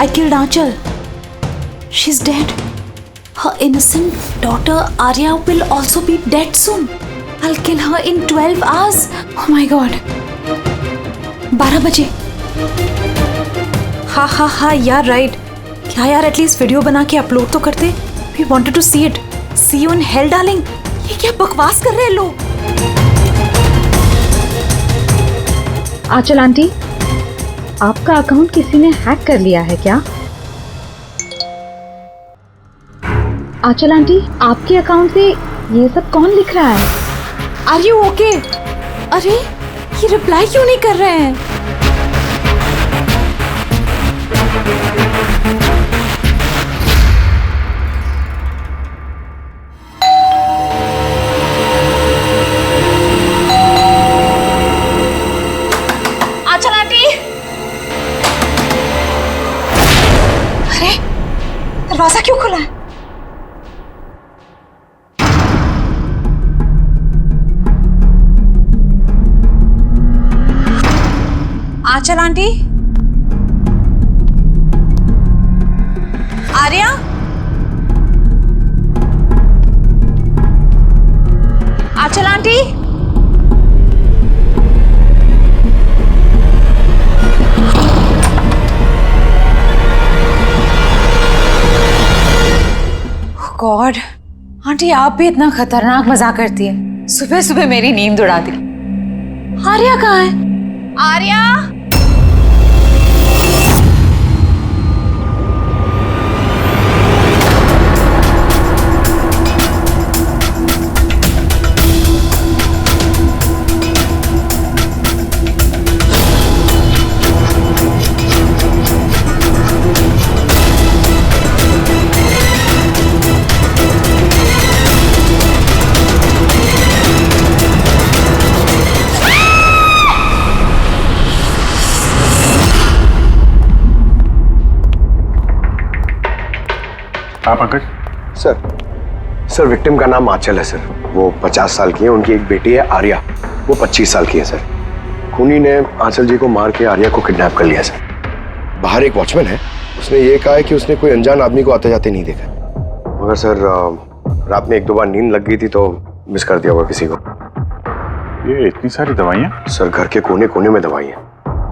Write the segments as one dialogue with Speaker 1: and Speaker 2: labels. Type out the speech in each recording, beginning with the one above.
Speaker 1: I killed Aanchal. She's dead. Her innocent daughter Arya will also be dead soon. I'll kill her in 12 hours. Oh my God. 12 बजे. हाँ यार right. क्या यार at least video बना के upload तो करते. We wanted to see it. See you in hell darling. ये क्या बकवास कर रहे हैं लोग.
Speaker 2: आंचल आंटी, आपका अकाउंट किसी ने हैक कर लिया है क्या? आंचल आंटी, आपके अकाउंट से ये सब कौन लिख रहा है?
Speaker 1: Are you okay? अरे ये रिप्लाई क्यों नहीं कर रहे हैं? आंचल आंटी, अरे दरवाजा क्यों खुला है? आंचल आंटी, आर्या, आंचल आंटी, गॉड, आंटी आप भी इतना खतरनाक मजाक करती है. सुबह सुबह मेरी नींद उड़ा दी. आर्या कहाँ है? आर्या,
Speaker 3: आप पंकज?
Speaker 4: सर विक्टिम का नाम आंचल है सर. वो 50 साल की है. उनकी एक बेटी है आर्या, वो 25 साल की है सर. खूनी ने आंचल जी को मार के आर्या को किडनैप कर लिया सर. बाहर एक वॉचमैन है, उसने ये कहा है कि उसने कोई अनजान आदमी को आते जाते नहीं देखा. मगर सर रात में 1-2 बार नींद लग गई थी तो मिस कर दिया होगा किसी को.
Speaker 3: ये इतनी सारी दवाइयाँ?
Speaker 4: सर घर के कोने कोने में दवाई है.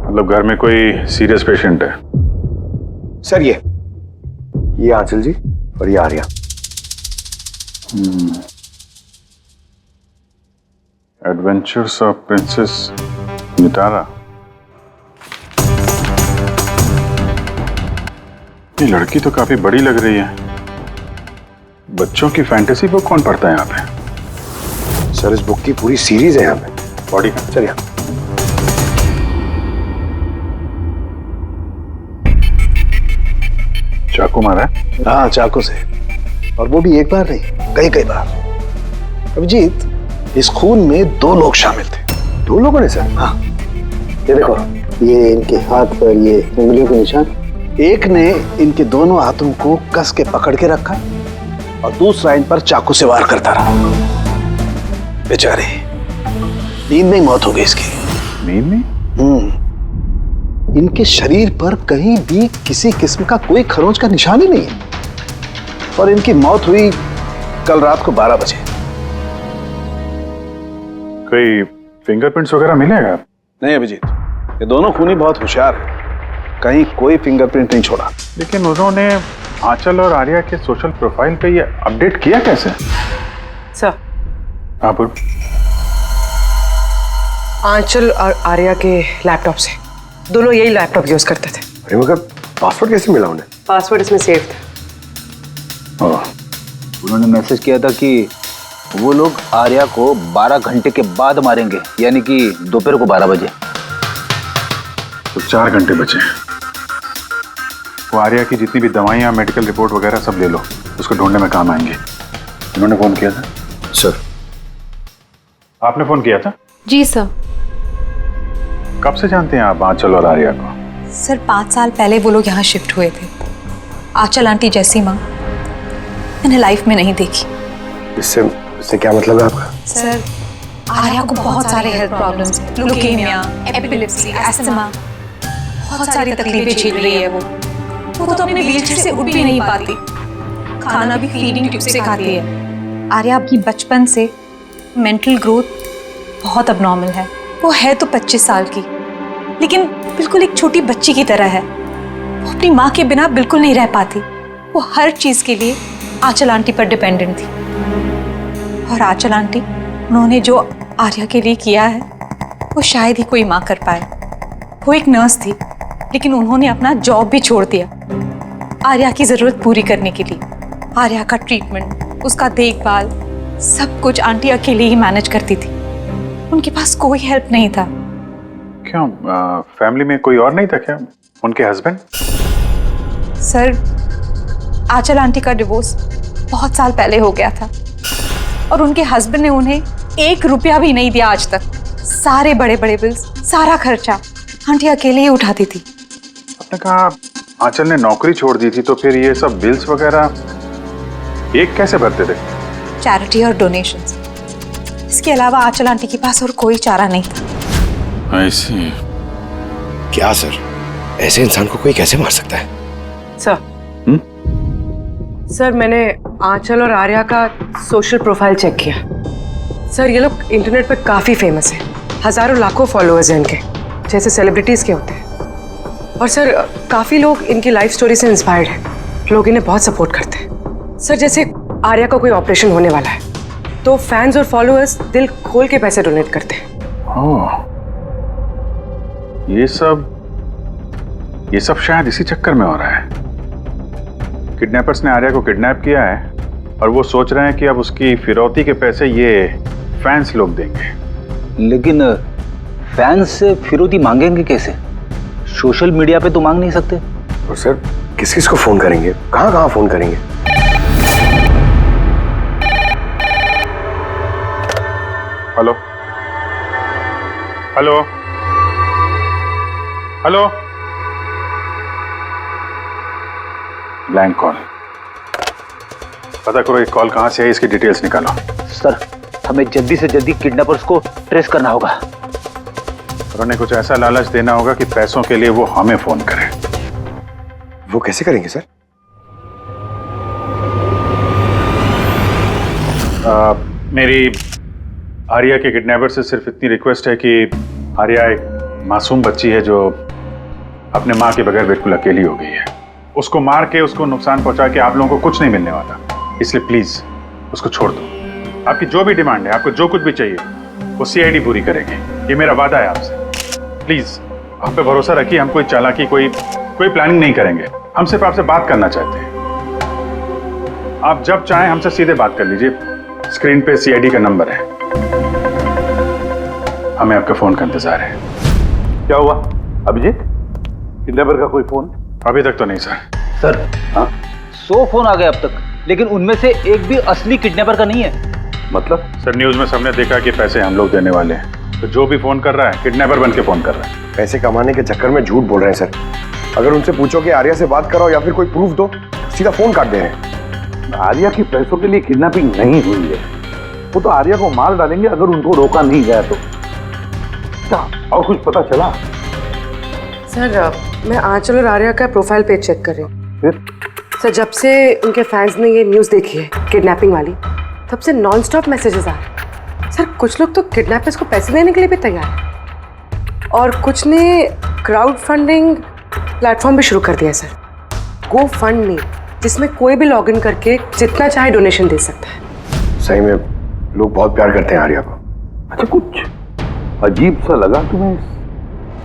Speaker 3: मतलब घर में कोई सीरियस पेशेंट है?
Speaker 4: सर ये आंचल जी और ये Arya.
Speaker 3: Adventures of princess Nitara. ये लड़की तो काफी बड़ी लग रही है. बच्चों की फैंटेसी बुक कौन पढ़ता है यहाँ पे?
Speaker 4: सर इस बुक की पूरी सीरीज है यहाँ पे.
Speaker 3: बॉडी का?
Speaker 4: सर यहाँ
Speaker 3: चाकू मारा है?
Speaker 5: हाँ चाकू से, और वो भी एक बार नहीं, कई बार. अभिजीत, इस खून में 2 लोग शामिल थे.
Speaker 4: 2 लोगों ने सर?
Speaker 5: हाँ, ये देखो, ये इनके हाथ पर ये उंगलियों के निशान. एक ने इनके दोनों हाथों को कस के पकड़ के रखा और दूसरा इन पर चाकू से वार करता रहा. बेचारे, नींद में मौत हो गई इसकी.
Speaker 3: नींद में?
Speaker 5: इनके शरीर पर कहीं भी किसी किस्म का कोई खरोंच का निशान ही नहीं है. और इनकी मौत हुई कल रात को 12 बजे.
Speaker 3: कोई फिंगरप्रिंट्स वगैरह मिलेगा?
Speaker 5: नहीं अभिजीत, ये दोनों खूनी बहुत होशियार हैं, कहीं कोई फिंगरप्रिंट नहीं छोड़ा.
Speaker 3: लेकिन उन्होंने आंचल और आर्या के सोशल प्रोफाइल पे ये अपडेट किया कैसे?
Speaker 6: सर,
Speaker 3: हाँ बोल.
Speaker 6: आंचल और आर्या के लैपटॉप से. दोनों यही लैपटॉप यूज करते थे.
Speaker 4: अरे मगर पासवर्ड कैसे मिला उन्हें?
Speaker 6: पासवर्ड इसमें सेव था.
Speaker 7: उन्होंने मैसेज किया था कि वो लोग आर्या को 12 घंटे के बाद मारेंगे, यानी कि दोपहर को 12 बजे.
Speaker 3: तो 4 घंटे बचे. वो आर्या की जितनी भी दवाइयाँ, मेडिकल रिपोर्ट वगैरह सब ले लो, उसको ढूंढने में काम आएंगे. उन्होंने फोन किया था?
Speaker 4: सर.
Speaker 3: आपने फोन किया था?
Speaker 1: जी सर.
Speaker 3: कब से जानते हैं आप आंचल और आर्या को?
Speaker 1: सर 5 साल पहले वो लोग यहाँ शिफ्ट हुए थे. आंचल आंटी जैसी माँ मैंने लाइफ में नहीं देखी.
Speaker 4: इससे क्या मतलब है आपका?
Speaker 1: सर आर्या को बहुत सारे health problems, leukaemia, epilepsy, asthma, बहुत सारी तकलीफें झेल रही है वो. वो तो अपने व्हीलचेयर से उठ भी नहीं पाती, खाना भी फीडिंग ट्यूब से खाती है।
Speaker 2: आर्या की बचपन से मेंटल ग्रोथ बहुत अबनॉर्मल है।
Speaker 1: वो है तो 25 साल की, लेकिन बिल्कुल एक छोटी बच्ची की तरह है। वो अपनी माँ के बिना बिल्कुल नहीं रह पाती। वो हर चीज के लिए आंचल आंटी पर डिपेंडेंट थी। और आंचल आंटी, उन्होंने जो आर्या के लिए किया है वो शायद ही कोई माँ कर पाए। वो एक नर्स थी, लेकिन उन्होंने अपना जॉब भी छोड़ दिया आर्या की जरूरत पूरी करने के लिए। आर्या का ट्रीटमेंट, उसका देखभाल, सब कुछ आंटी अकेले ही मैनेज करती थी। उनके पास कोई हेल्प नहीं था।
Speaker 3: क्यों, फैमिली में कोई और नहीं था क्या? उनके हस्बैंड?
Speaker 1: सर, आंचल आंटी का डिवोर्स बहुत साल पहले हो गया था और उनके हस्बैंड ने उन्हें 1 रुपया भी नहीं दिया आज तक। सारे बड़े बड़े बिल्स, सारा खर्चा आंटी अकेले ही उठाती थी।
Speaker 3: आपने कहा आंचल ने नौकरी छोड़ दी थी, तो फिर ये सब बिल्स वगैरह एक कैसे भरते थे?
Speaker 1: चैरिटी और डोनेशंस, इसके अलावा आंचल आंटी के पास और कोई चारा नहीं था।
Speaker 3: ऐसी
Speaker 4: क्या सर, ऐसे इंसान को कोई कैसे मार सकता है?
Speaker 6: सर सर, मैंने आंचल और आर्या का सोशल प्रोफाइल चेक किया। सर, ये लोग इंटरनेट पे काफ़ी फेमस हैं। हज़ारों लाखों फॉलोअर्स हैं इनके, जैसे सेलिब्रिटीज़ के होते हैं। और सर, काफ़ी लोग इनकी लाइफ स्टोरी से इंस्पायर्ड हैं। लोग इन्हें बहुत सपोर्ट करते हैं। सर, जैसे आर्या का कोई ऑपरेशन होने वाला है तो फैंस और फॉलोअर्स दिल खोल के पैसे डोनेट करते हैं।
Speaker 3: ओह, ये सब शायद इसी चक्कर में हो रहा है। किडनैपर्स ने आर्या को किडनैप किया है और वो सोच रहे हैं कि अब उसकी फिरौती के पैसे ये फैंस लोग देंगे।
Speaker 7: लेकिन फैंस से फिरौती मांगेंगे कैसे? सोशल मीडिया पे तो मांग नहीं सकते।
Speaker 4: और सर, किस किस को फोन करेंगे, कहाँ कहाँ फोन करेंगे?
Speaker 3: Hello hello hello, blank call. पता करो ये कॉल कहां से है, इसकी डिटेल्स निकालो।
Speaker 7: सर, हमें जल्दी से जल्दी किडनैपर्स को ट्रेस करना होगा।
Speaker 3: और उन्हें कुछ ऐसा लालच देना होगा कि पैसों के लिए वो हमें फोन करें।
Speaker 4: वो कैसे करेंगे सर?
Speaker 3: मेरी आर्या के किडनैपर से सिर्फ इतनी रिक्वेस्ट है कि आर्या एक मासूम बच्ची है जो अपने माँ के बगैर बिल्कुल अकेली हो गई है। उसको मार के, उसको नुकसान पहुंचा के आप लोगों को कुछ नहीं मिलने वाला, इसलिए प्लीज उसको छोड़ दो। आपकी जो भी डिमांड है, आपको जो कुछ भी चाहिए, वो सीआईडी पूरी करेंगे। ये मेरा वादा है आपसे। प्लीज आप पे भरोसा रखिए। हम कोई चालाकी, कोई प्लानिंग नहीं करेंगे। हम सिर्फ आपसे बात करना चाहते हैं। आप जब चाहें हमसे सीधे बात कर लीजिए। स्क्रीन पे सीआईडी का नंबर है। हमें आपके फोन का इंतजार है।
Speaker 5: क्या हुआ अभिजीत, किडनैपर का कोई फोन?
Speaker 3: अभी तक तो नहीं सर।
Speaker 7: सर, 100 फोन आ गए अब तक, लेकिन उनमें से एक भी असली किडनैपर का नहीं है।
Speaker 5: मतलब?
Speaker 3: सर, न्यूज में सबने देखा कि पैसे हम लोग देने वाले हैं, तो जो भी फोन कर रहा है किडनैपर बन के फोन कर रहा है।
Speaker 4: पैसे कमाने के चक्कर में झूठ बोल रहे हैं सर। अगर उनसे पूछो कि आर्या से बात कराओ या फिर कोई प्रूफ दो, सीधा फोन काट दे रहे हैं।
Speaker 5: आर्या की पैसों के लिए किडनैपिंग नहीं हुई है। वो तो आर्या को मार डालेंगे अगर उनको रोका नहीं गया तो। क्या और कुछ पता चला?
Speaker 6: सर, मैं आंचल और आर्या का प्रोफाइल पेज चेक कर रही हूँ।
Speaker 5: फिर?
Speaker 6: सर, जब से उनके फैंस ने ये न्यूज़ देखी है किडनैपिंग वाली, तब से नॉन स्टॉप मैसेजेस आ रहे हैं। सर, कुछ लोग तो किडनैपर्स को पैसे देने के लिए भी तैयार हैं और कुछ ने क्राउड फंडिंग प्लेटफॉर्म भी शुरू कर दिया है सर, गो फंड मी, जिसमें कोई भी लॉग इन करके जितना चाहे डोनेशन दे सकता है।
Speaker 4: सही में लोग बहुत प्यार करते हैं आर्या को।
Speaker 5: अच्छा, कुछ अजीब सा लगा तुम्हें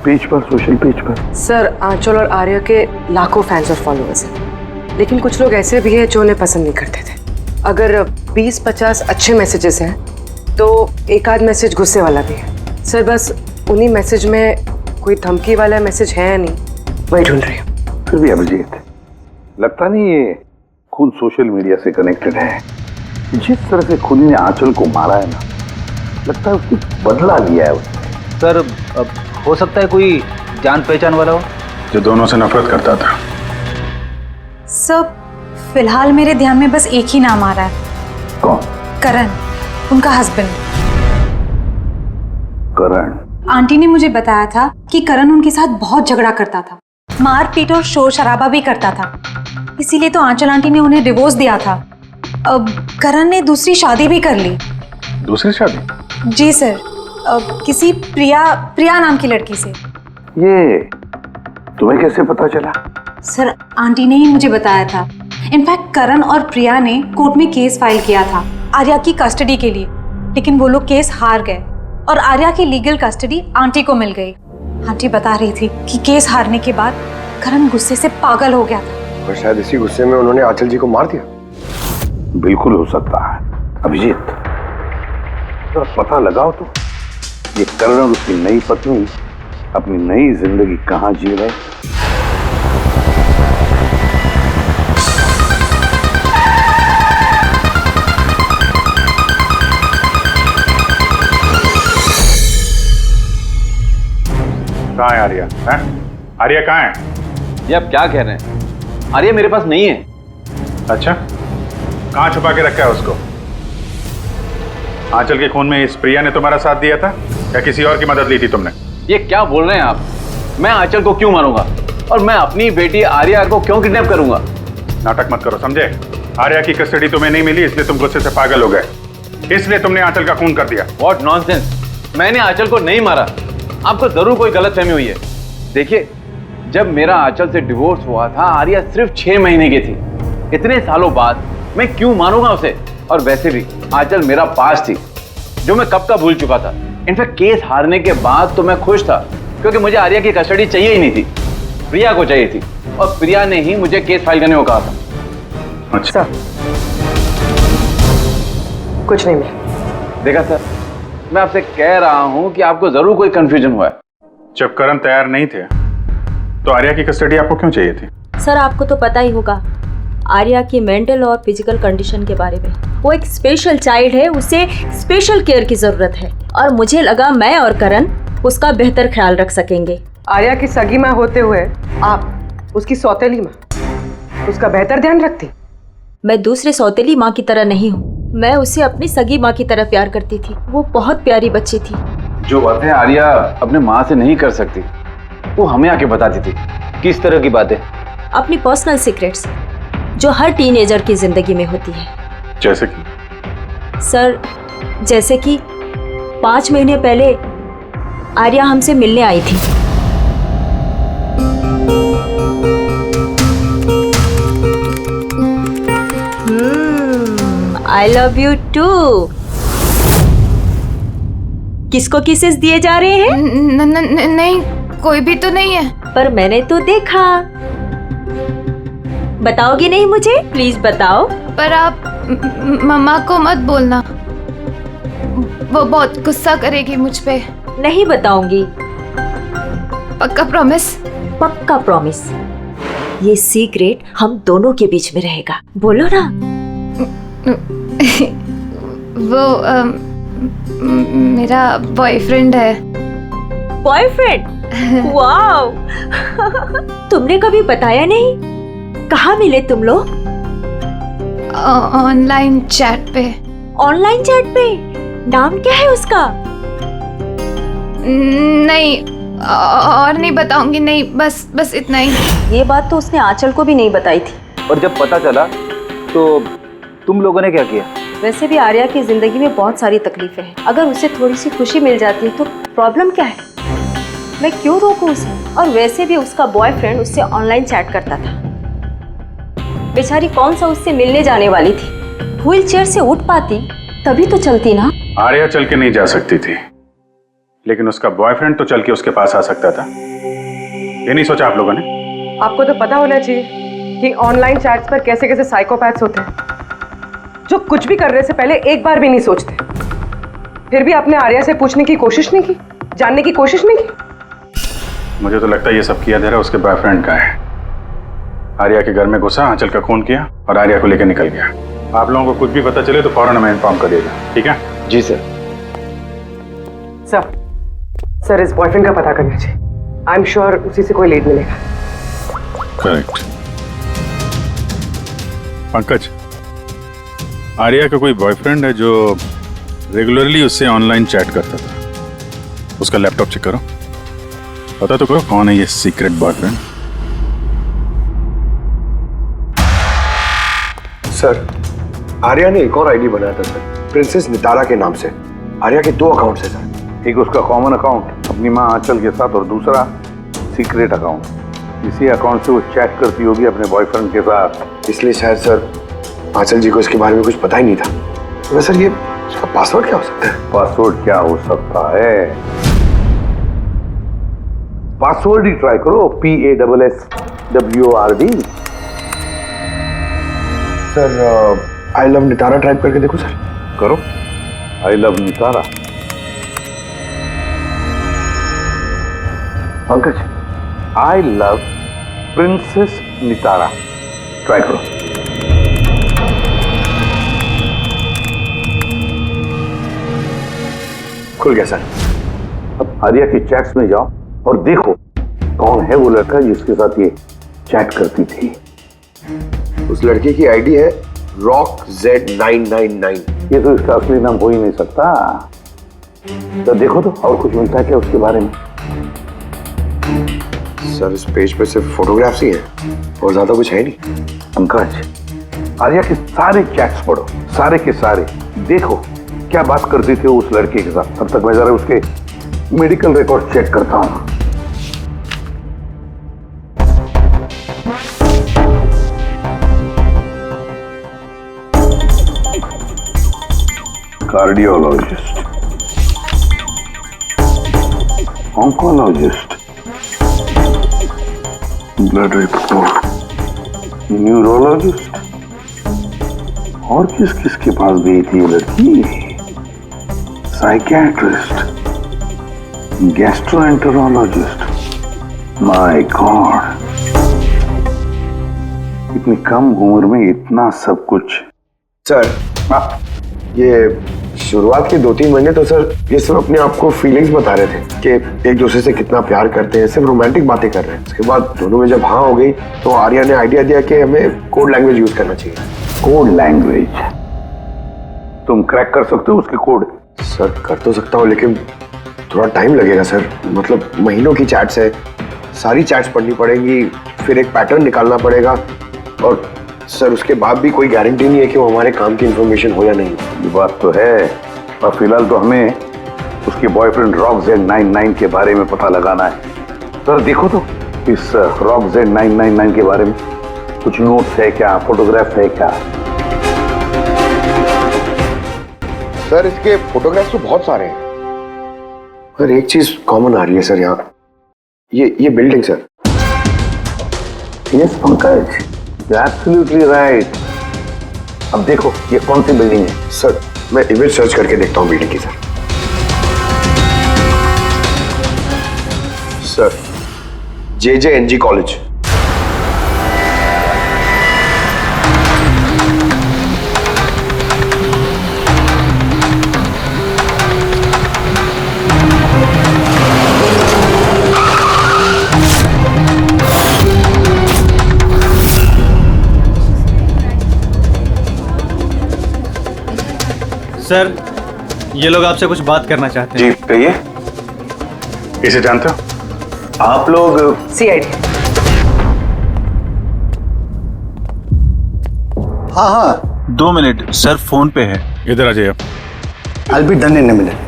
Speaker 5: पेज पर, सोशल पेज पर?
Speaker 6: सर, आंचल और आर्या के लाखों फैंस और फॉलोअर्स हैं, लेकिन कुछ लोग ऐसे भी हैं जो उन्हें पसंद नहीं करते थे। अगर 20-50 अच्छे मैसेजेस हैं तो एक आध मैसेज गुस्से वाला भी है। सर, बस उन्हीं मैसेज में कोई धमकी वाला मैसेज है या नहीं, वही ढूंढ रही हूँ।
Speaker 5: फिर भी अभिजीत, लगता नहीं ये खून सोशल मीडिया से कनेक्टेड है। जिस तरह से खूनी ने आंचल को मारा है ना, लगता है उसकी बदला लिया है उसने।
Speaker 7: सर, अब हो सकता है कोई जान पहचान वाला हो
Speaker 3: जो दोनों से नफरत करता था।
Speaker 1: सर, फिलहाल मेरे ध्यान में बस एक ही नाम आ रहा है।
Speaker 5: कौन?
Speaker 1: करण, उनका हस्बैंड।
Speaker 5: करण?
Speaker 1: आंटी ने मुझे बताया था कि करण उनके साथ बहुत झगड़ा करता था।
Speaker 2: मारपीट और शोर शराबा भी करता था। इसीलिए तो आंचल आंटी ने उन्हें डिवोर्स दिया था। अब करण ने दूसरी शादी भी कर ली।
Speaker 3: दूसरी शादी?
Speaker 2: जी सर, किसी प्रिया नाम की लड़की से।
Speaker 5: ये तुम्हें कैसे पता चला?
Speaker 2: सर, आंटी ने ही मुझे बताया था। इनफैक्ट करण और प्रिया ने कोर्ट में केस फाइल किया था आर्या की कस्टडी के लिए, लेकिन वो लोग केस हार गए और आर्या की लीगल कस्टडी आंटी को मिल गई। आंटी बता रही थी कि केस हारने के बाद करण गुस्से से पागल हो गया था
Speaker 4: और शायद इसी गुस्से में उन्होंने आंचल जी को मार दिया।
Speaker 5: बिल्कुल हो सकता है। अभिजीत, जरा पता लगाओ तो ये करण और उसकी नई पत्नी अपनी नई जिंदगी कहाँ जी रहे।
Speaker 3: कहाँ है आर्या? हैं? आर्या कहाँ है?
Speaker 7: ये आप क्या कह रहे हैं? आर्या मेरे पास नहीं है।
Speaker 3: अच्छा, कहाँ छुपा के रखा है उसको? आंचल के खून में इस प्रिया ने तुम्हारा साथ दिया था या किसी और की मदद ली थी तुमने?
Speaker 7: ये क्या बोल रहे हैं आप? मैं आंचल को क्यों मारूंगा और मैं अपनी बेटी आर्या को क्यों किडनैप करूंगा?
Speaker 3: नाटक मत करो, समझे? आर्या की कस्टडी तुम्हें नहीं मिली इसलिए तुम गुस्से से पागल हो गए, इसलिए तुमने आंचल का खून कर दिया।
Speaker 7: What nonsense! मैंने आंचल को नहीं मारा। आपको जरूर कोई गलतफहमी हुई है। देखिए, जब मेरा आंचल से डिवोर्स हुआ था आर्या सिर्फ 6 महीने की थी। इतने सालों बाद मैं क्यों मारूंगा उसे? और वैसे भी आंचल मेरा पास थी जो मैं कब का भूल चुका था। इनफैक्ट केस हारने के बाद तो मैं खुश था क्योंकि मुझे आर्या की कस्टडी चाहिए ही नहीं थी, प्रिया को चाहिए थी और प्रिया ने ही मुझे केस फाइल करने को कहा था।
Speaker 3: अच्छा,
Speaker 6: कुछ नहीं मिला।
Speaker 7: देखा सर, मैं आपसे कह रहा हूं कि आपको जरूर कोई कंफ्यूजन हुआ है।
Speaker 3: जब करण तैयार नहीं थे तो आर्या की कस्टडी आपको क्यों चाहिए थी?
Speaker 8: सर, आपको तो पता ही होगा आर्या की मेंटल और फिजिकल कंडीशन के बारे में। वो एक स्पेशल चाइल्ड है, उसे स्पेशल केयर की जरूरत है और मुझे लगा मैं और करण उसका बेहतर ख्याल रख सकेंगे।
Speaker 6: आर्या की सगी माँ होते हुए आप उसकी सौतेली माँ, उसका बेहतर ध्यान रखती?
Speaker 8: मैं दूसरे सौतेली माँ की तरह नहीं हूँ, मैं उसे अपनी सगी माँ की तरह प्यार करती थी। वो बहुत प्यारी बच्ची थी।
Speaker 7: जो बातें आर्या अपने माँ से नहीं कर सकती वो हमें आके बताती थी। किस तरह की बातें?
Speaker 8: अपनी पर्सनल सीक्रेट्स जो हर टीनेजर की जिंदगी में होती है।
Speaker 3: जैसे कि?
Speaker 8: सर, जैसे कि 5 महीने पहले आर्या हमसे मिलने आई थी। I love you too. किसको किसेस दिए जा रहे हैं?
Speaker 1: नहीं, कोई भी तो नहीं है।
Speaker 8: पर मैंने तो देखा। बताओगी नहीं मुझे? प्लीज बताओ।
Speaker 1: पर आप मम्मा को मत बोलना, वो बहुत गुस्सा करेगी मुझ पे।
Speaker 8: नहीं बताऊंगी।
Speaker 1: पक्का प्रॉमिस?
Speaker 8: पक्का प्रॉमिस। ये सीक्रेट हम दोनों के बीच में रहेगा। बोलो ना।
Speaker 1: वो मेरा बॉयफ्रेंड है।
Speaker 8: बॉयफ्रेंड? वाओ। तुमने कभी बताया नहीं। कहाँ मिले तुम लोग?
Speaker 1: ऑनलाइन चैट पे।
Speaker 8: ऑनलाइन चैट पे? नाम क्या है उसका?
Speaker 1: नहीं, और नहीं बताऊंगी। नहीं, बस इतना ही।
Speaker 8: ये बात तो उसने आंचल को भी नहीं बताई थी।
Speaker 7: और जब पता चला तो तुम लोगों ने क्या किया?
Speaker 8: वैसे भी आर्या की जिंदगी में बहुत सारी तकलीफें हैं। अगर उसे थोड़ी सी खुशी मिल जाती है तो प्रॉब्लम क्या है? मैं क्यों रोकूं उसे? और वैसे भी उसका बॉयफ्रेंड उससे ऑनलाइन चैट करता था। बेचारी कौन सा उससे मिलने जाने वाली थी? व्हील चेयर से उठ पाती तभी तो चलती ना।
Speaker 3: आर्या चल के नहीं जा सकती थी, लेकिन उसका बॉयफ्रेंड तो चल के उसके पास आ सकता था। ये नहीं सोचा आप लोगों ने?
Speaker 6: आपको तो पता होना चाहिए कि ऑनलाइन चैट्स पर कैसे कैसे साइकोपैथ्स होते हैं जो कुछ भी करने से पहले एक बार भी नहीं सोचते। फिर भी आपने आर्या से पूछने की कोशिश नहीं की, जानने की कोशिश नहीं की?
Speaker 3: मुझे तो लगता है ये सब किया धरा उसके बॉयफ्रेंड का है। आर्या के घर में घुसा, आंचल का खून किया और आर्या को लेकर निकल गया। आप लोगों को कुछ भी पता चले तो फौरन हमें इन्फॉर्म करिएगा, ठीक है?
Speaker 7: जी सर।
Speaker 6: सर, इस बॉयफ्रेंड का पता करना चाहिए। आई एम श्योर उसी से कोई लीड मिलेगा।
Speaker 3: करेक्ट। पंकज, आर्या का कोई बॉयफ्रेंड है जो रेगुलरली उससे ऑनलाइन चैट करता था। उसका लैपटॉप चेक करो, पता तो करो कौन है ये सीक्रेट बॉयफ्रेंड।
Speaker 4: सर आर्या ने एक और आईडी बनाया था सर, प्रिंसेस नितारा के नाम से। आर्या के 2 अकाउंट्स है सर।
Speaker 5: एक उसका कॉमन अकाउंट अपनी माँ आंचल के साथ और दूसरा सीक्रेट अकाउंट। इसी अकाउंट से वो चैट करती होगी अपने बॉयफ्रेंड के साथ।
Speaker 4: इसलिए शायद सर आंचल जी को इसके बारे में कुछ पता ही नहीं था। तो सर ये उसका पासवर्ड क्या हो सकता है?
Speaker 5: पासवर्ड क्या हो सकता है? पासवर्ड ही ट्राई करो, PASSWORD।
Speaker 4: Sir I love Nitara type करके देखो सर।
Speaker 5: करो, I love Nitara. Pankaj, I love princess Nitara, try करो।
Speaker 4: खुल गया सर।
Speaker 5: अब आर्या की चैट्स में जाओ और देखो कौन है वो लड़का जिसके साथ ये चैट करती थी।
Speaker 4: उस लड़के की आईडी है RockZ999।
Speaker 5: ये तो इसका असली नाम हो ही नहीं सकता। तो देखो तो और कुछ मिलता है क्या उसके बारे में?
Speaker 4: सर इस पेज पे सिर्फ फोटोग्राफ्स ही हैं और ज्यादा कुछ है नहीं।
Speaker 5: पंकज, आर्या के सारे चैट्स पढ़ो, सारे के सारे। देखो क्या बात करती थी उस लड़के के साथ। तब तक मैं जरा उसके मेडिकल रिकॉर्ड चेक करता हूं। Cardiologist, oncologist, blood report, neurologist, और किस किस के पास गई थी ये लड़की? Psychiatrist, gastroenterologist. माय गॉड, इतनी कम उम्र में इतना सब कुछ।
Speaker 4: सर ये शुरुआत के 2-3 महीने तो सर ये सब अपने आप को फीलिंग्स बता रहे थे कि एक दूसरे से कितना प्यार करते हैं, सिर्फ रोमांटिक बातें कर रहे हैं। उसके बाद दोनों में जब हाँ हो गई तो आर्या ने आइडिया दिया कि हमें कोड लैंग्वेज यूज करना चाहिए।
Speaker 5: Code language? तुम क्रैक कर सकते हो उसके कोड?
Speaker 4: सर कर तो सकता हूँ लेकिन थोड़ा टाइम लगेगा सर। मतलब महीनों की चैट्स है, सारी चैट्स पढ़नी पड़ेंगी, फिर एक पैटर्न निकालना पड़ेगा और सर उसके बाद भी कोई गारंटी नहीं है कि वो हमारे काम की इंफॉर्मेशन हो या नहीं।
Speaker 5: ये बात तो है, और फिलहाल तो हमें उसके बॉयफ्रेंड RockZ999 के बारे में पता लगाना है। सर देखो तो इस RockZ999 के बारे में कुछ नोट्स है क्या, फोटोग्राफ है क्या?
Speaker 4: सर इसके फोटोग्राफ्स तो बहुत सारे हैं, पर एक चीज कॉमन आ रही है सर यहाँ, ये building sir.
Speaker 5: Yes Pankaj, absolutely right. अब देखो ये कौन सी बिल्डिंग है?
Speaker 4: सर मैं इमेज सर्च करके देखता हूँ बिल्डिंग की। Sir JJNG college.
Speaker 9: सर ये लोग आपसे कुछ बात करना चाहते हैं।
Speaker 3: जी कहिए। इसे जानते हो आप लोग?
Speaker 6: CID।
Speaker 10: हाँ
Speaker 9: 2 मिनट सर, फोन पे है।
Speaker 3: इधर आ जाइए।
Speaker 10: I'll be done in a minute।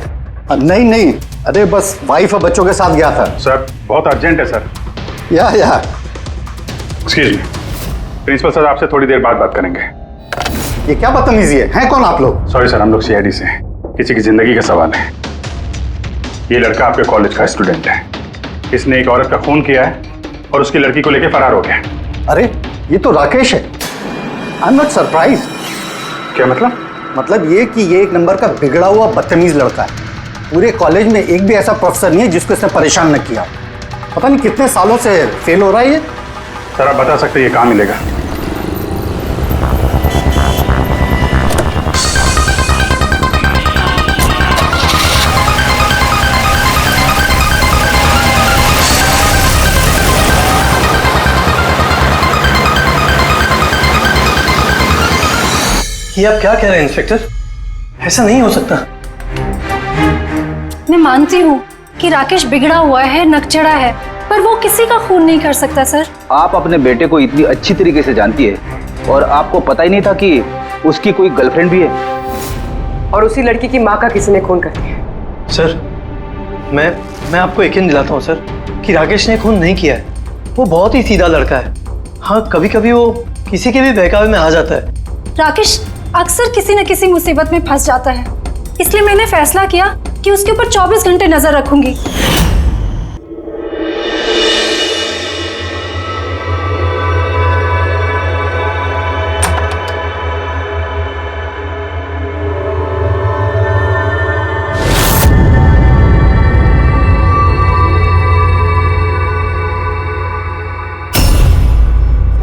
Speaker 10: नहीं अरे बस वाइफ और बच्चों के साथ गया था।
Speaker 3: सर बहुत अर्जेंट है सर।
Speaker 10: या
Speaker 3: एक्सक्यूज मी, प्रिंसिपल सर आपसे थोड़ी देर बाद बात करेंगे।
Speaker 10: ये क्या बदतमीजी है? हैं कौन आप लोग?
Speaker 3: सॉरी सर, हम लोग CID से हैं, किसी की जिंदगी का सवाल है। ये लड़का आपके कॉलेज का स्टूडेंट है, इसने एक औरत का खून किया है और उसकी लड़की को लेकर फरार हो गया।
Speaker 10: अरे ये तो राकेश है। I am not surprise.
Speaker 3: क्या मतलब?
Speaker 10: मतलब ये कि ये एक नंबर का बिगड़ा हुआ बदतमीज लड़का है। पूरे कॉलेज में एक भी ऐसा प्रोफेसर नहीं है जिसको इसने परेशान न किया। पता नहीं कितने सालों से फेल हो रहा है ये।
Speaker 3: सर आप बता सकते हैं ये कहाँ मिलेगा?
Speaker 9: ये आप क्या कह रहे हैं इंस्पेक्टर? ऐसा नहीं हो सकता।
Speaker 11: मैं मानती हूँ कि राकेश बिगड़ा हुआ है, नकचड़ा है, पर वो किसी का खून नहीं कर सकता सर।
Speaker 7: आप अपने बेटे को इतनी अच्छी तरीके से जानती है
Speaker 12: और आपको पता ही नहीं था कि उसकी कोई गर्लफ्रेंड भी है?
Speaker 6: और उसी लड़की की माँ का किसी ने खून कर दिया।
Speaker 9: सर मैं आपको यकीन दिलाता हूँ सर कि राकेश ने खून नहीं किया है। वो बहुत ही सीधा लड़का है। हाँ, कभी कभी वो किसी के भी बहकावे में आ जाता है।
Speaker 11: राकेश अक्सर किसी न किसी मुसीबत में फंस जाता है, इसलिए मैंने फैसला किया कि उसके ऊपर 24 घंटे नजर रखूंगी।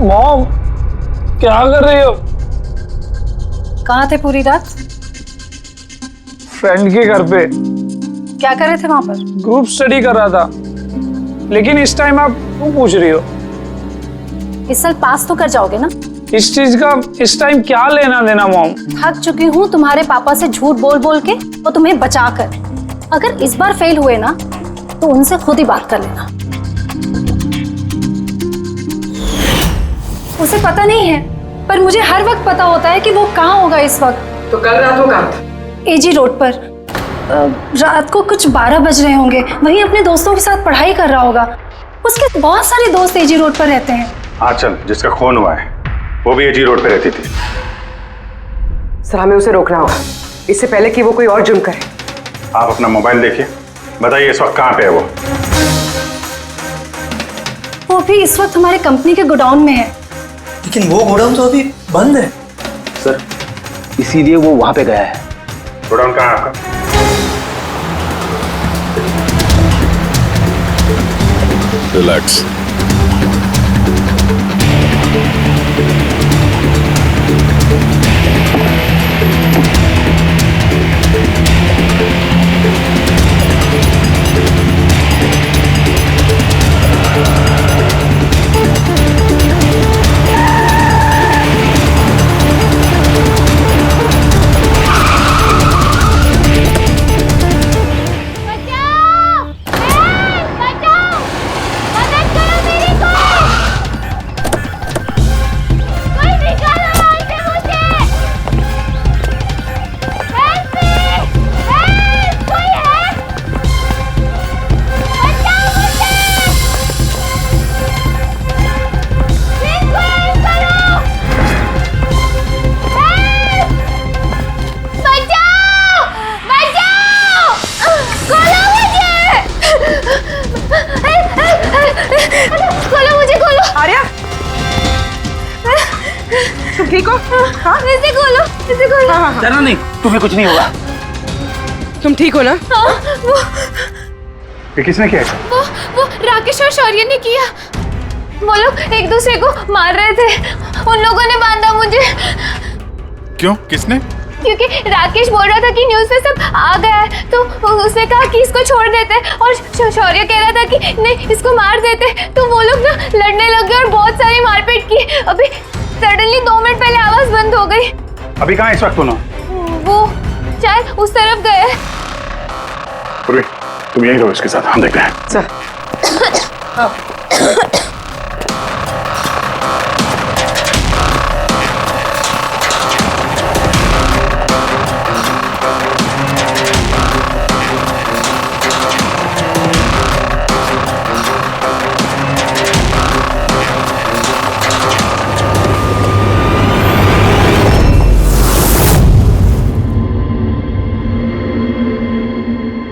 Speaker 13: मॉम, क्या कर रही हो?
Speaker 11: कहाँ थे पूरी रात?
Speaker 13: फ्रेंड के घर पे।
Speaker 11: क्या कर रहे थे वहां पर?
Speaker 13: ग्रुप स्टडी कर रहा था। लेकिन इस टाइम आप क्यों पूछ रही हो?
Speaker 11: इस साल पास तो कर जाओगे ना?
Speaker 13: इस चीज का इस टाइम क्या लेना देना मॉम?
Speaker 11: थक चुकी हूँ तुम्हारे पापा से झूठ बोल बोल के और तुम्हें बचा कर। अगर इस बार फेल हुए ना तो उनसे खुद ही बात कर लेना। उसे पता नहीं है, पर मुझे हर वक्त पता होता है कि वो कहाँ होगा इस वक्त।
Speaker 6: तो कल रात वो कहाँ था?
Speaker 11: एजी रोड पर। रात को कुछ 12 बज रहे होंगे। वहीं अपने दोस्तों के साथ पढ़ाई कर रहा होगा। उसके बहुत सारे दोस्त एजी रोड पर रहते हैं।
Speaker 3: आंचल जिसका खून हुआ है वो भी एजी रोड पे रहती थी।
Speaker 6: सर हमें उसे रोकना होगा इससे पहले कि वो कोई और जुर्म करे।
Speaker 3: आप अपना मोबाइल देखिए, बताइए इस वक्त कहाँ पे है वो?
Speaker 11: वो भी इस वक्त हमारे कंपनी के गोडाउन में है।
Speaker 9: लेकिन वो गोडाउन तो अभी बंद है
Speaker 12: सर, इसीलिए वो वहां पे गया है।
Speaker 3: गोडाउन कहाँ है आपका?
Speaker 14: रिलैक्स।
Speaker 6: ठीक हो? हाँ?
Speaker 1: इसे खोलो, इसे खोलो।
Speaker 6: हाँ।
Speaker 12: डरना नहीं, तुम्हें कुछ नहीं होगा।
Speaker 6: तुम ठीक हो ना?
Speaker 1: हाँ, वो
Speaker 3: ये किसने किया?
Speaker 1: वो राकेश और शौर्य ने किया। वो लोग एक दूसरे को मार रहे थे। उन लोगों ने बांधा मुझे।
Speaker 14: क्यों? किसने?
Speaker 1: क्योंकि राकेश बोल रहा था कि न्यूज़ पे सब आ गया है, तो उसने कहा कि इसको छोड़ देते, और शौर्य कह रहा था कि नहीं इसको मार देते। तो वो लोग ना लड़ने लगे और बहुत सारी मारपीट की। अभी सडनली 2 मिनट पहले आवाज बंद हो गई।
Speaker 3: अभी कहाँ इस वक्त दोनों?
Speaker 1: वो शायद उस तरफ गए।
Speaker 3: पूर्वी, तुम यहीं रहो इसके साथ, हम देखते हैं।
Speaker 6: सर।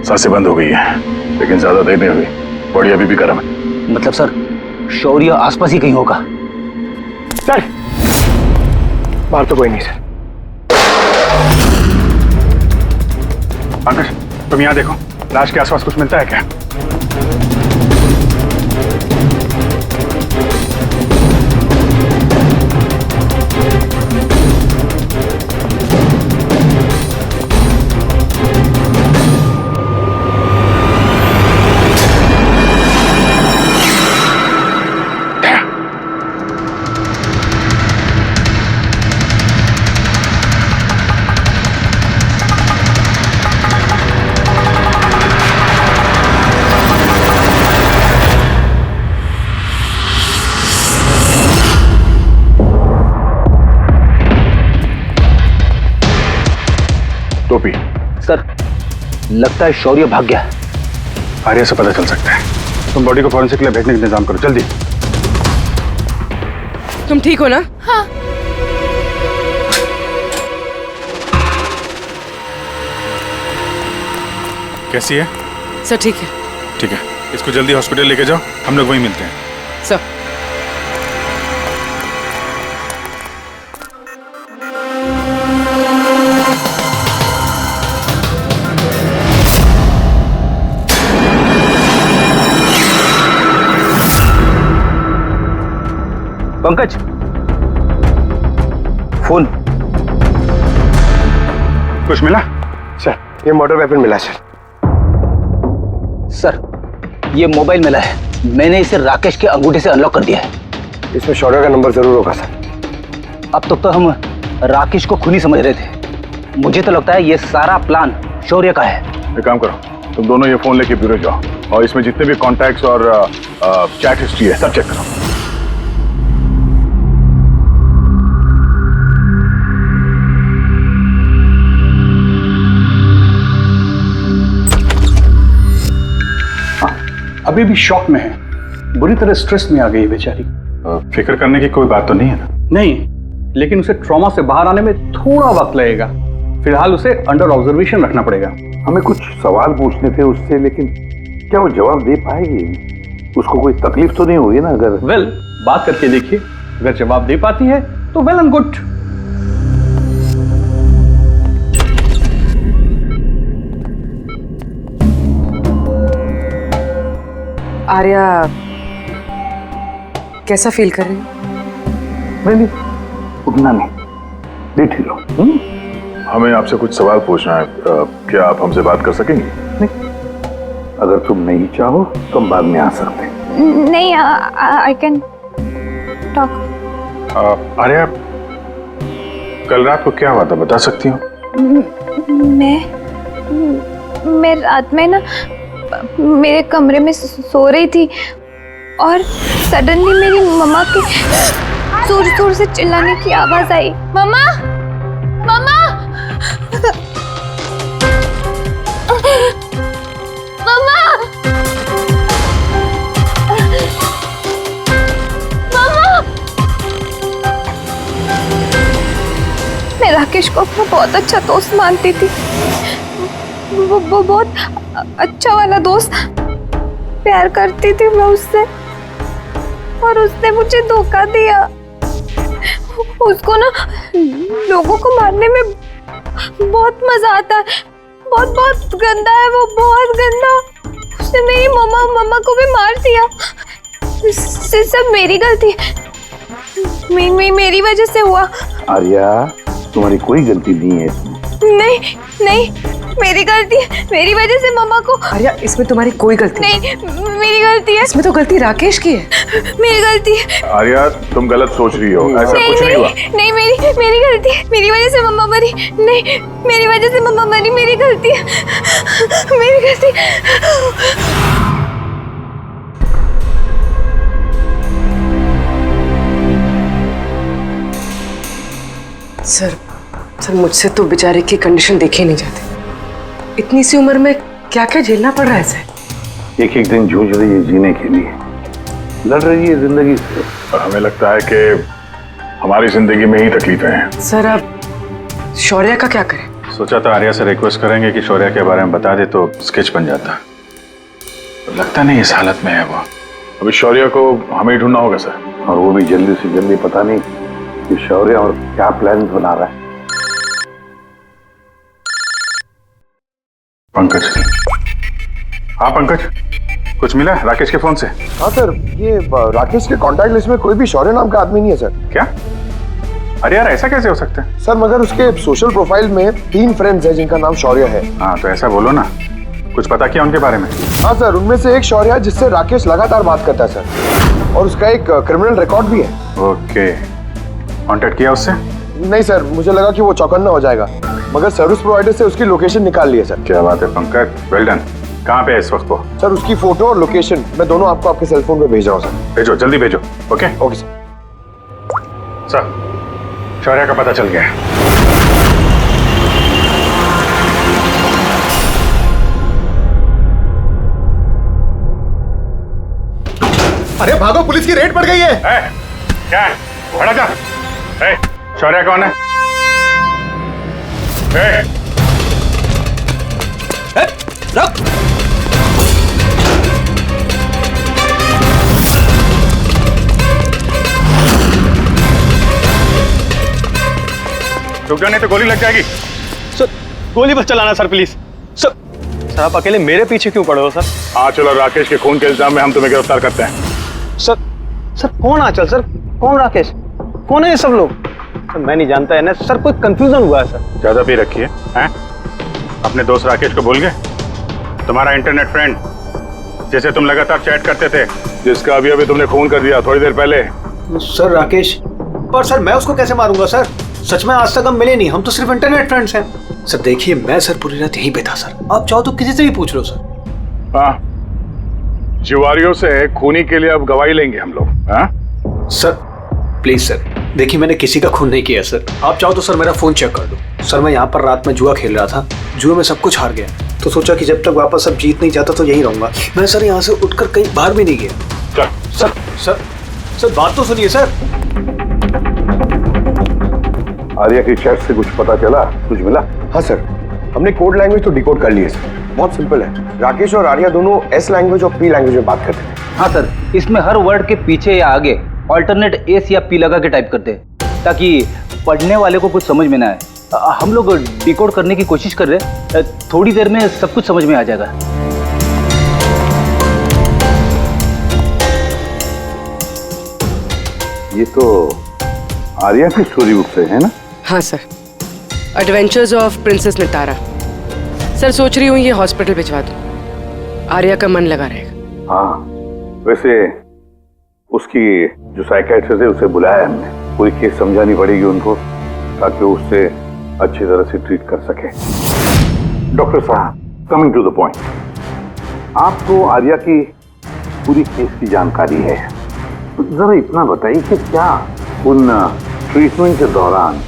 Speaker 3: सांसें बंद हो गई है, लेकिन ज्यादा देर नहीं हुई। बॉडी अभी भी गर्म है।
Speaker 12: मतलब सर, शौर्य आसपास ही कहीं होगा।
Speaker 4: सर, बाहर तो कोई नहीं सर।
Speaker 3: पंकज, तुम यहाँ देखो, लाश के आसपास कुछ मिलता है क्या?
Speaker 12: लगता है शौर्य भाग गया।
Speaker 3: आर्या से पता चल सकता है। तुम बॉडी को फॉरेंसिक के लिए भेजने का इंतजाम करो जल्दी।
Speaker 6: तुम ठीक हो ना?
Speaker 1: हाँ।
Speaker 14: कैसी है?
Speaker 6: सर ठीक है।
Speaker 14: ठीक है, इसको जल्दी हॉस्पिटल लेके जाओ, हम लोग वहीं मिलते हैं।
Speaker 6: Sir
Speaker 12: Pankaj, phone.
Speaker 3: कुछ मिला?
Speaker 4: सर ये मर्डर वेपन मिला सर।
Speaker 12: सर ये मोबाइल मिला है, मैंने इसे राकेश के अंगूठे से अनलॉक कर दिया है।
Speaker 4: इसमें शौर्य का नंबर जरूर होगा सर।
Speaker 12: अब तक तो हम राकेश को खूनी समझ रहे थे, मुझे तो लगता है ये सारा प्लान शौर्य का है।
Speaker 3: एक काम करो, तुम दोनों ये फोन लेके ब्यूरो जाओ और इसमें जितने भी कॉन्टैक्ट्स और चैट हिस्ट्री है सब चेक करो।
Speaker 10: अभी भी शॉक में है, बुरी तरह स्ट्रेस में आ गई है बेचारी।
Speaker 3: फिक्र करने की कोई बात तो नहीं है ना?
Speaker 10: नहीं, लेकिन उसे ट्रॉमा से बाहर आने में थोड़ा वक्त लगेगा। फिलहाल उसे अंडर ऑब्जर्वेशन रखना पड़ेगा।
Speaker 5: हमें कुछ सवाल पूछने थे उससे, लेकिन क्या वो जवाब दे पाएगी? उसको कोई तकलीफ तो नहीं होगी ना? अगर
Speaker 10: वेल, बात करके देखिए, अगर जवाब दे पाती है तो वेल एंड गुड।
Speaker 6: आर्या कैसा फील कर रही हो?
Speaker 5: नहीं, उतना नहीं, लेट ही लो।
Speaker 3: हमें आपसे कुछ सवाल पूछना है, क्या आप हमसे बात कर सकेंगे?
Speaker 5: नहीं, अगर तुम नहीं चाहो तो हम बाद में आ सकते हैं।
Speaker 1: नहीं, आई कैन टॉक।
Speaker 3: आर्या, कल रात को क्या हुआ था बता सकती हो?
Speaker 1: मैं रात में ना मेरे कमरे में सो रही थी और सडनली मेरी मम्मा की जोर जोर से चिल्लाने की आवाज आई। मम्मा, मम्मा, मम्मा, मम्मा। मैं राकेश को अपना बहुत अच्छा दोस्त मानती थी। वो बहुत अच्छा वाला दोस्त, प्यार करती थी मैं उससे, और उसने मुझे धोखा दिया। उसको ना लोगों को मारने में बहुत मजा आता है। बहुत बहुत गंदा है वो, बहुत गंदा। उसने मेरी मम्मा को भी मार दिया। सब मेरी गलती है, मेरी वजह से हुआ।
Speaker 5: आर्या, तुम्हारी कोई गलती नहीं है इसमें।
Speaker 1: नहीं नहीं, मेरी गलती है, मेरी वजह से मम्मा को।
Speaker 6: आर्या, इसमें तुम्हारी कोई गलती
Speaker 1: नहीं, मेरी गलती है।
Speaker 6: इसमें तो गलती राकेश की है।
Speaker 1: मेरी गलती है।
Speaker 3: आर्या, तुम गलत सोच रही हो, ऐसा
Speaker 1: नहीं,
Speaker 3: कुछ नहीं हुआ।
Speaker 1: नहीं, मेरी गलती है, मेरी वजह से मम्मा मरी। नहीं, मेरी वजह से मम्मा मरी, मेरी गलती है, मेरी गलती।
Speaker 6: सर मुझसे तो बेचारे की कंडीशन देखी नहीं जाती। इतनी सी उम्र में क्या क्या झेलना पड़ रहा है सर।
Speaker 5: एक एक दिन जूझ रही है जीने के लिए, लड़ रही है जिंदगी से।
Speaker 3: और हमें लगता है कि हमारी जिंदगी में ही तकलीफें हैं।
Speaker 6: सर अब शौर्य का क्या करें?
Speaker 3: सोचा था आर्या से रिक्वेस्ट करेंगे कि शौर्य के बारे में बता दे तो स्केच बन जाता, तो लगता नहीं इस हालत में है वो। अभी शौर्य को हमें ढूंढना होगा सर,
Speaker 5: और वो भी जल्दी से जल्दी। पता नहीं कि शौर्य और क्या प्लान बना रहा है।
Speaker 3: पंकज। हाँ पंकज, कुछ मिला राकेश के फोन से?
Speaker 4: हाँ सर, ये राकेश के कांटेक्ट लिस्ट में कोई भी शौर्य नाम का आदमी नहीं है सर।
Speaker 3: क्या? अरे यार, ऐसा कैसे हो सकता है?
Speaker 4: सर मगर उसके सोशल प्रोफाइल में 3 फ्रेंड्स हैं जिनका नाम शौर्य है।
Speaker 3: हाँ तो ऐसा बोलो ना, कुछ पता किया उनके बारे में?
Speaker 4: हाँ सर, उनमें से एक शौर्य है जिससे राकेश लगातार बात करता है सर, और उसका एक क्रिमिनल रिकॉर्ड भी है।
Speaker 3: ओके, कांटेक्ट किया उससे?
Speaker 4: नहीं सर, मुझे लगा कि वो चौकन्ना हो जाएगा, मगर सर्विस प्रोवाइडर से उसकी लोकेशन निकाल ली है सर।
Speaker 3: क्या बात है पंकज, वेल डन। कहाँ पे है इस वक्त वो?
Speaker 4: सर उसकी फोटो और लोकेशन मैं दोनों आपको आपके सेल फोन पे भेज रहा हूँ सर।
Speaker 3: भेजो, जल्दी भेजो। Okay
Speaker 4: okay sir.
Speaker 3: सर, शौर्य का पता चल गया है।
Speaker 5: अरे भागो, पुलिस की रेड पड़ गई है।
Speaker 3: क्या है? खड़ा जा। शौर्य कौन है?
Speaker 9: रुक।
Speaker 3: रुक जा, नहीं तो गोली लग जाएगी।
Speaker 9: सर गोली बस चलाना सर, प्लीज। सर आप अकेले मेरे पीछे क्यों पड़े हो सर?
Speaker 3: आंचल और राकेश के खून के इल्जाम में हम तुम्हें गिरफ्तार करते हैं।
Speaker 9: सर कौन आंचल सर, कौन राकेश, कौन है ये सब लोग? सर मैं नहीं जानता है ना सर, कोई कंफ्यूजन हुआ है सर।
Speaker 3: ज्यादा पी रखी है? अपने दोस्त राकेश को भूल गए? तुम्हारा इंटरनेट फ्रेंड जैसे तुम लगातार चैट करते थे, जिसका अभी तुमने खून कर दिया थोड़ी देर पहले।
Speaker 5: सर राकेश, पर सर मैं उसको कैसे मारूंगा सर? सच में आज तक हम मिले नहीं, हम तो सिर्फ इंटरनेट फ्रेंड्स हैं। सर देखिए, मैं सर पूरी रात यहीं पे था सर, आप चाहो तो किसी से भी पूछ लो सर।
Speaker 3: हाँ, जुआरियों से खूनी के लिए अब गवाही लेंगे हम लोग।
Speaker 5: सर प्लीज सर, देखिए मैंने किसी का खून नहीं किया सर। आप चाहो तो सर मेरा फोन चेक कर लो सर। मैं यहाँ पर रात में जुआ खेल रहा था, जुए में सब कुछ हार गया, तो सोचा कि जब तक वापस अब जीत नहीं जाता तो यहीं रहूंगा मैं सर। यहाँ से उठकर कहीं बाहर भी नहीं गया। सर सर सर बात तो सुनिए सर।
Speaker 4: आर्या की चैट से कुछ पता चला, कुछ मिला? हाँ सर, हमने कोड लैंग्वेज तो डिकोड कर ली है सर। बहुत सिंपल है, राकेश और आर्या दोनों एस लैंग्वेज और पी लैंग्वेज में बात करते थे।
Speaker 12: हाँ सर, इसमें हर वर्ड के पीछे या आगे ऑल्टरनेट एस या पी लगा के टाइप करते हैं, ताकि पढ़ने वाले को कुछ समझ में ना आए। हम लोग डिकोड करने की कोशिश कर रहे हैं, थोड़ी देर में सब कुछ समझ में आ जाएगा।
Speaker 5: ये तो आर्या की स्टोरी बुक से है ना?
Speaker 6: हाँ sir, adventures of princess Nitara. Sir सोच रही हूँ ये हॉस्पिटल भिजवा दूँ, आर्या का मन लगा रहेगा।
Speaker 5: हाँ, वैसे उसकी जो साइकियाट्रिस्ट है उसे बुलाया हमने, पूरी केस समझानी पड़ेगी उनको ताकि उससे अच्छी तरह से ट्रीट कर सके। डॉक्टर साहब, कमिंग टू द पॉइंट, आपको आर्या की पूरी केस की जानकारी है, तो जरा इतना बताइए कि क्या उन ट्रीटमेंट के दौरान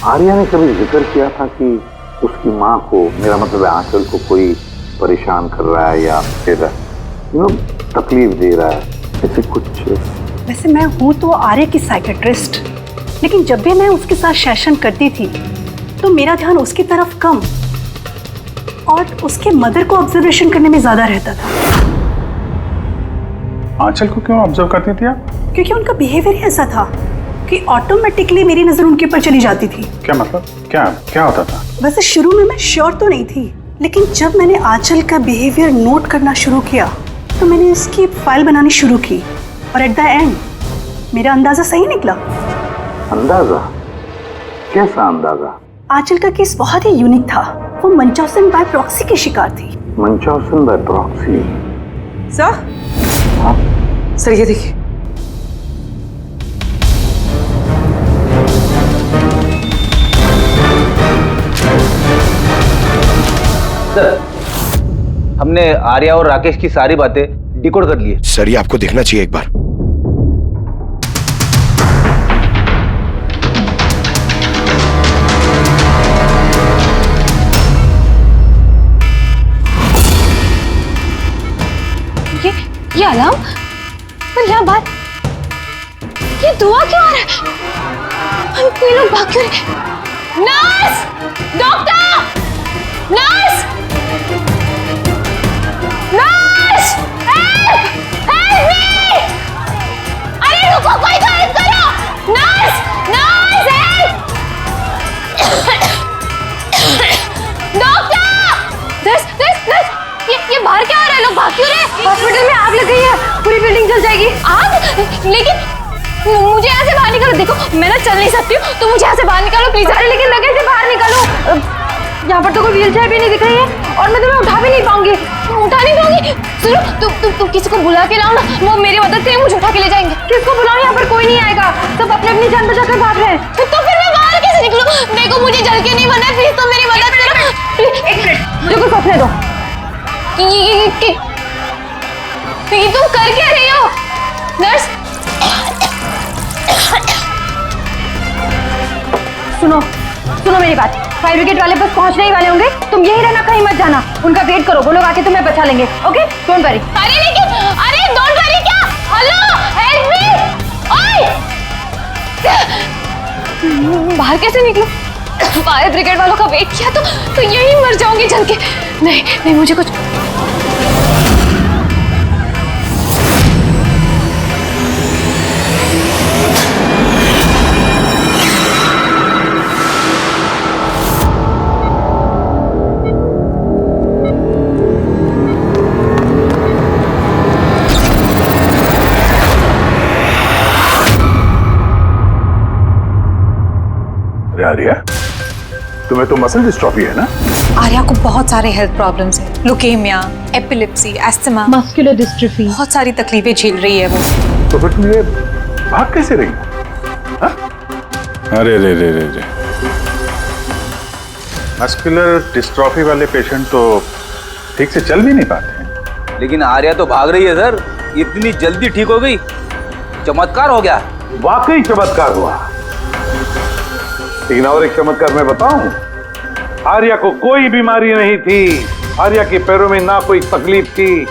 Speaker 5: आर्या ने कभी जिक्र किया था कि उसकी माँ को, मेरा मतलब है आंचल को, कोई परेशान कर रहा है या फिर तकलीफ दे रहा है, ऐसे कुछ?
Speaker 2: वैसे मैं हूँ तो आर्या की साइकेट्रिस्ट, लेकिन जब भी मैं उसके साथ सेशन करती थी तो मेरा ध्यान उसकी तरफ कम और उसके मदर को ऑब्जर्वेशन करने में ज्यादा रहता था।
Speaker 3: आंचल को क्यों ऑब्जर्व करती थी आप?
Speaker 2: क्योंकि उनका बिहेवियर ऐसा था कि ऑटोमेटिकली मेरी नजर उनके ऊपर चली जाती थी।
Speaker 3: क्या मतलब? क्या होता था?
Speaker 2: वैसे शुरू में मैं श्योर तो नहीं थी, लेकिन जब मैंने आंचल का बिहेवियर नोट करना शुरू किया तो मैंने इसकी फाइल बनानी शुरू की और एट द एंड मेरा अंदाजा सही निकला।
Speaker 5: अंदाजा? कैसा अंदाजा?
Speaker 2: आंचल का केस बहुत ही यूनिक था। वो मंचौसन बाय प्रॉक्सी की शिकार थी।
Speaker 5: मंचौसन बाय प्रॉक्सी?
Speaker 6: सर सर ये देखिए,
Speaker 12: सर हमने आर्या और राकेश की सारी बातें डिकोड कर ली है।
Speaker 4: सर ये आपको देखना चाहिए एक बार।
Speaker 1: ये अलार्म, पर यहाँ बात, ये दुआ क्यों आ रहा है? ये लोग भाग क्यों रहे? Nurse! Doctor! Nurse! Nurse! Help! Help me! अरे रुको, कोई तो हेल्प करो! Nurse! Nurse help! Doctor! Nurse! ये बाहर क्या आ रहा है? लोग भाग क्यों रहे? हॉस्पिटल में आग लग गई है, पूरी बिल्डिंग जल जाएगी। आग? लेकिन मुझे यहाँ से बाहर निकालो। देखो मैं ना चल नहीं सकती हूँ, तो मुझे यहाँ से बाहर निकालो प्लीज। अरे लेकिन मैं कैसे बाहर निकालूं? यहाँ पर तो कोई व्हीलचेयर भी नहीं दिख रही है और मैं तुम्हें उठा भी नहीं पाऊंगी। उठा नहीं पाऊंगी? सुनो, तुम किसी को बुला के लाओ ना, वो मेरी मदद करें, मुझे उठा के ले जाएंगे। किसको बुलाओ? यहाँ पर कोई नहीं आएगा, सब अपनी अपनी जान बचाकर भाग रहे हैं। तो फिर मैं बाहर कैसे निकलूं? देखो मुझे जल के नहीं बना है, प्लीज तुम मेरी मदद करो। एक मिनट, मुझे सोचने दो। ये तुम कर क्या रही हो? नर्स सुनो मेरी बात, फायर ब्रिगेड वाले बस पहुंचने ही वाले होंगे, तुम यही रहना, कहीं मत जाना, उनका वेट करो, वो लोग आके तुम्हें बचा लेंगे। Okay, don't worry. अरे लेकिन, अरे डोंट वरी क्या? हेलो बाहर कैसे निकलूं? फायर ब्रिगेड वालों का वेट किया तो यही मर जाऊंगी जल के। नहीं नहीं, मुझे कुछ
Speaker 3: आर्या, तुम्हें तो मसल डिस्ट्रॉफी है ना?
Speaker 2: आर्या को बहुत सारे हेल्थ प्रॉब्लम्स हैं, leukaemia, epilepsy, asthma,
Speaker 11: muscular dystrophy,
Speaker 2: बहुत सारी तकलीफें झेल रही है वो।
Speaker 3: तो फिर तुझे भाग कैसे रही? अरे रे रे रे रे, मस्कुलर डिस्ट्रॉफी वाले पेशेंट तो ठीक से चल भी नहीं पाते हैं।
Speaker 12: लेकिन आर्या तो भाग रही है सर, इतनी जल्दी ठीक हो गई, चमत्कार हो गया।
Speaker 5: वाकई चमत्कार हुआ। लेकिन और एक चमत्कार मैं बताऊं, आर्या को कोई बीमारी नहीं थी। आर्या के पैरों में ना कोई तकलीफ थी,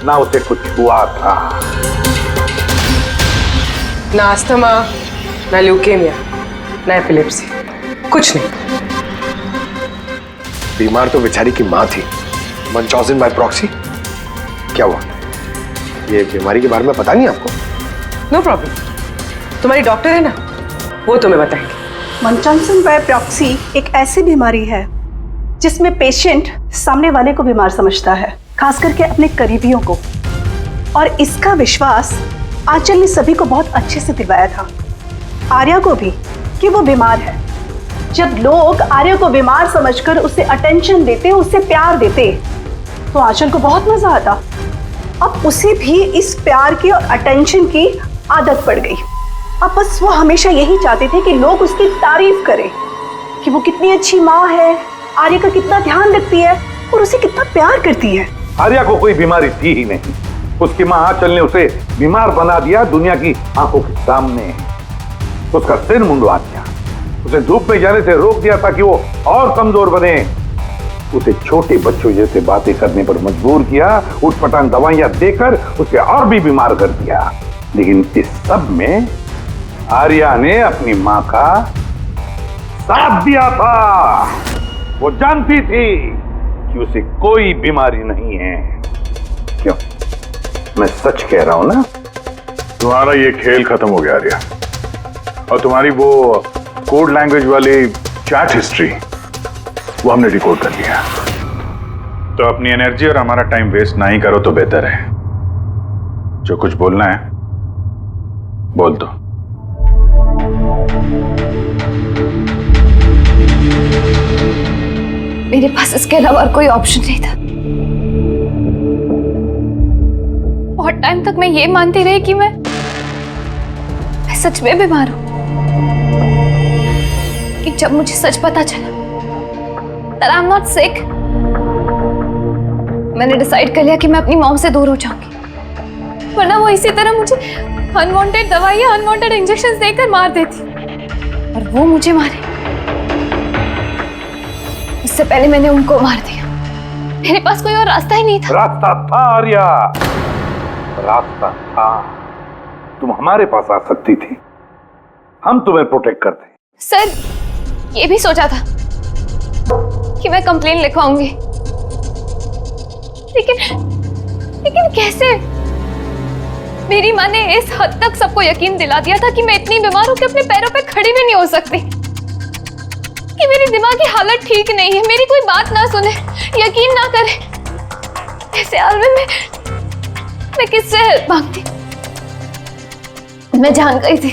Speaker 5: ना उसे कुछ हुआ था।
Speaker 6: ना अस्थमा, ना ल्यूकेमिया, ना एपिलेप्सी, कुछ नहीं।
Speaker 4: बीमार तो बेचारी की माँ थी, मंचॉजिन बाय प्रॉक्सी। क्या हुआ? ये बीमारी के बारे में पता नहीं आपको?
Speaker 6: नो प्रॉब्लम, तुम्हारी डॉक्टर है ना, वो तुम्हें बताएंगे।
Speaker 15: मंचॉन्सन बाय प्रॉक्सी एक ऐसी बीमारी है जिसमें पेशेंट सामने वाले को बीमार समझता है, खास करके अपने करीबियों को। और इसका विश्वास आंचल ने सभी को बहुत अच्छे से दिलवाया था, आर्या को भी, कि वो बीमार है। जब लोग आर्या को बीमार समझकर उसे अटेंशन देते, उसे प्यार देते, तो आंचल को बहुत मजा आता। अब उसे भी इस प्यार की और अटेंशन की आदत पड़ गई। अब बस वो हमेशा यही चाहते थे कि लोग उसकी तारीफ करें कि वो कितनी अच्छी माँ है, आर्या का कितना ध्यान रखती है और उसे कितना प्यार करती है।
Speaker 5: आर्या को कोई बीमारी थी ही नहीं। उसकी माँ आंचल ने उसे बीमार बना दिया दुनिया की आंखों के सामने। उसका सिर मुंडवा दिया, उसे धूप में जाने से रोक दिया ताकि वो और कमजोर बने। उसे छोटे बच्चों जैसे बातें करने पर मजबूर किया, उठपटांग दवाइयां देकर उसे और भी बीमार कर दिया। लेकिन इस सब में आर्या ने अपनी माँ का साथ दिया था। वो जानती थी कि उसे कोई बीमारी नहीं है। क्यों? मैं सच कह रहा हूं ना?
Speaker 3: तुम्हारा ये खेल खत्म हो गया आर्या, और तुम्हारी वो कोड लैंग्वेज वाली चैट हिस्ट्री वो हमने डिकोड कर लिया। तो अपनी एनर्जी और हमारा टाइम वेस्ट ना ही करो तो बेहतर है। जो कुछ बोलना है बोल दो।
Speaker 1: मेरे पास इसके अलावा और कोई ऑप्शन नहीं था। बहुत टाइम तक मैं ये मानती रही कि मैं सच में बीमार हूं, कि जब मुझे सच पता चला that I'm not sick, मैंने डिसाइड कर लिया कि मैं अपनी मॉम से दूर हो जाऊंगी, वरना वो इसी तरह मुझे अनवांटेड दवाइयां, अनवांटेड इंजेक्शंस देकर मार देती। और वो मुझे मारे इससे पहले मैंने उनको मार दिया। मेरे पास कोई और रास्ता ही नहीं था।
Speaker 5: रास्ता था आर्या, रास्ता था। तुम हमारे पास आ सकती थी, हम तुम्हें प्रोटेक्ट करते।
Speaker 1: सर, ये भी सोचा था कि मैं कंप्लेन लिखवाऊंगी, लेकिन कैसे? मेरी माँ ने इस हद तक सबको यकीन दिला दिया था कि मैं इतनी बीमार हूं कि अपने पैरों पे खड़ी भी नहीं हो सकती, कि मेरी दिमागी हालत ठीक नहीं है, मेरी कोई बात ना सुने, यकीन ना करे। ऐसे हाल में मैं किससे हेल्प मांगती? मैं जान गई थी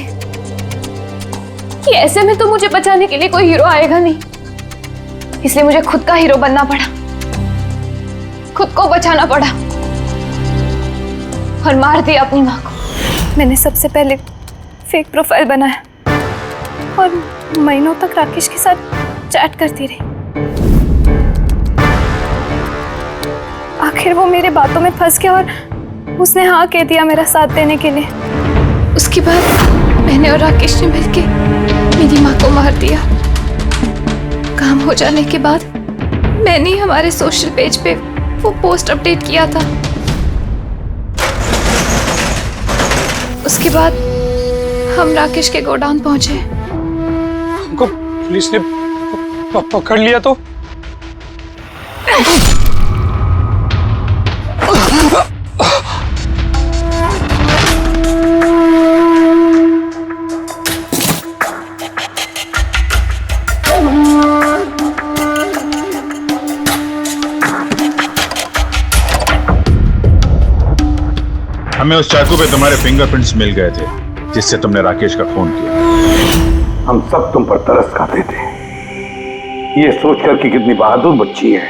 Speaker 1: कि ऐसे में तो मुझे बचाने के लिए कोई हीरो आएगा नहीं, इसलिए मुझे खुद का हीरो बनना पड़ा, खुद को बचाना पड़ा और मार दिया अपनी माँ को। मैंने सबसे पहले फेक प्रोफाइल बनाया और महीनों तक राकेश के साथ चैट करती रही। आखिर वो मेरे बातों में फंस गया और उसने हाँ कह दिया मेरा साथ देने के लिए। उसके बाद मैंने और राकेश ने मिलकर मेरी माँ को मार दिया। काम हो जाने के बाद मैंने हमारे सोशल पेज पे वो पोस्ट अपडेट किया था। उसके बाद हम राकेश के गोडाउन पहुंचे।
Speaker 13: हमको पुलिस ने पकड़ लिया तो?
Speaker 14: हमें उस चाकू पे तुम्हारे फिंगरप्रिंट्स मिल गए थे जिससे तुमने राकेश का खून किया।
Speaker 5: हम सब तुम पर तरस खाते थे, ये सोचकर कि कितनी बहादुर बच्ची है,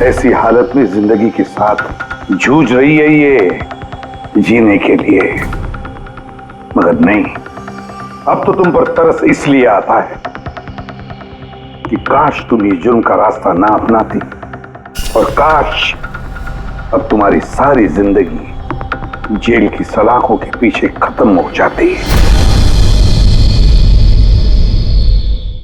Speaker 5: ऐसी हालत में जिंदगी के साथ जूझ रही है ये जीने के लिए। मगर नहीं, अब तो तुम पर तरस इसलिए आता है कि काश तुम ये जुर्म का रास्ता ना अपनाती, और काश अब तुम्हारी सारी जिंदगी जेल की सलाखों के पीछे खत्म हो जाती है।